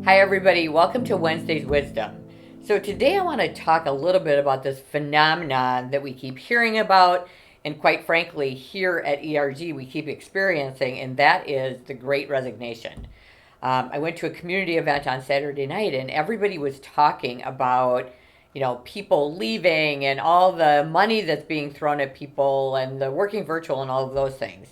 Hi, everybody. Welcome to Wednesday's Wisdom. So, today I want to talk a little bit about this phenomenon that we keep hearing about, and quite frankly, here at ERG, we keep experiencing, and that is the Great Resignation. I went to a community event on Saturday night, and everybody was talking about people leaving and all the money that's being thrown at people and the working virtual and all of those things.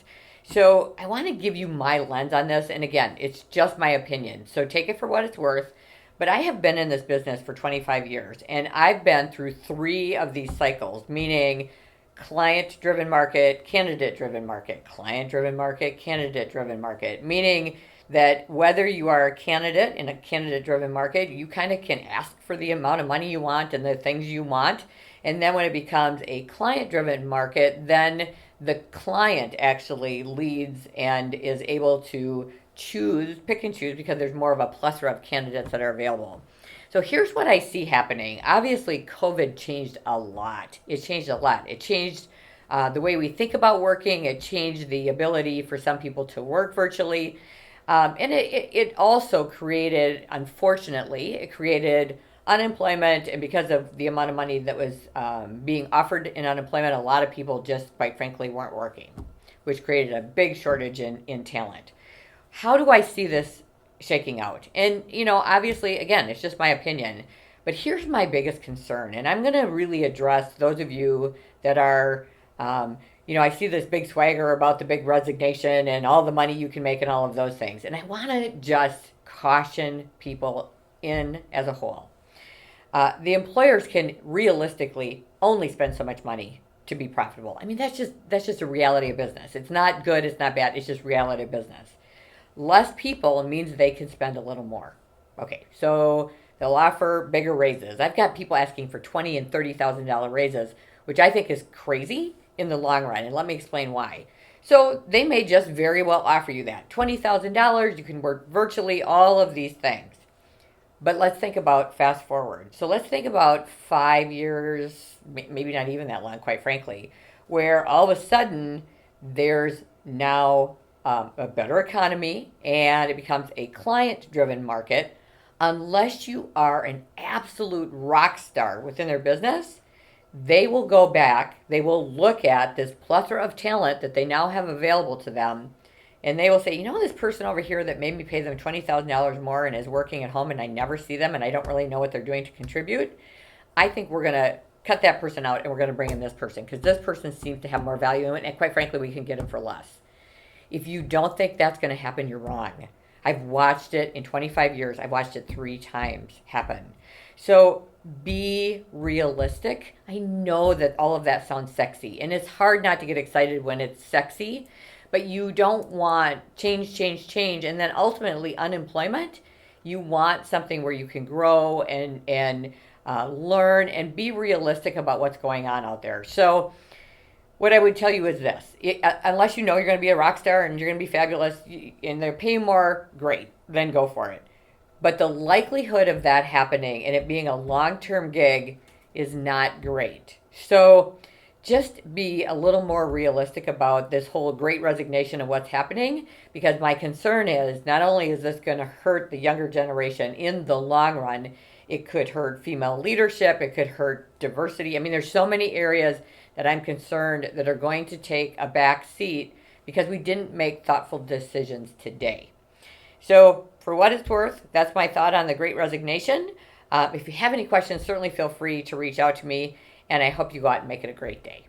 So I want to give you my lens on this. And again, it's just my opinion. So take it for what it's worth. But I have been in this business for 25 years, and I've been through three of these cycles, meaning client-driven market, candidate-driven market, client-driven market, candidate-driven market, meaning that whether you are a candidate in a candidate-driven market, you kind of can ask for the amount of money you want and the things you want. And then when it becomes a client-driven market, then the client actually leads and is able to pick and choose, because there's more of a plethora of candidates that are available. So here's what I see happening. Obviously, COVID changed a lot. It changed the way we think about working. It changed the ability for some people to work virtually. And it also created, unfortunately, unemployment. And because of the amount of money that was being offered in unemployment, a lot of people just, quite frankly, weren't working, which created a big shortage in talent. How do I see this shaking out? And, obviously, again, it's just my opinion. But here's my biggest concern. And I'm going to really address those of you that are, I see this big swagger about the big resignation and all the money you can make and all of those things. And I want to just caution people in as a whole. The employers can realistically only spend so much money to be profitable. I mean, that's just a reality of business. It's not good, it's not bad, it's just reality of business. Less people means they can spend a little more. Okay, so they'll offer bigger raises. I've got people asking for $20,000 and $30,000 raises, which I think is crazy in the long run, and let me explain why. So they may just very well offer you that $20,000. You can work virtually, all of these things. But let's think about fast forward. So let's think about 5 years, maybe not even that long, quite frankly, where all of a sudden there's now a better economy and it becomes a client-driven market. Unless you are an absolute rock star within their business, they will go back, they will look at this plethora of talent that they now have available to them, and they will say, this person over here that made me pay them $20,000 more and is working at home and I never see them and I don't really know what they're doing to contribute, I think we're going to cut that person out and we're going to bring in this person because this person seems to have more value in it, and quite frankly, we can get them for less. If you don't think that's going to happen, you're wrong. I've watched it in 25 years. I've watched it 3 times happen. So be realistic. I know that all of that sounds sexy, and it's hard not to get excited when it's sexy, but you don't want change, and then ultimately unemployment. You want something where you can grow and learn and be realistic about what's going on out there. So what I would tell you is this. Unless you're going to be a rock star and you're going to be fabulous and they're paying more, great, then go for it. But the likelihood of that happening and it being a long-term gig is not great. So just be a little more realistic about this whole great resignation of what's happening, because my concern is not only is this going to hurt the younger generation in the long run, it could hurt female leadership, it could hurt diversity. I mean, there's so many areas that I'm concerned that are going to take a back seat because we didn't make thoughtful decisions today. So for what it's worth, that's my thought on the Great Resignation. If you have any questions, certainly feel free to reach out to me, and I hope you go out and make it a great day.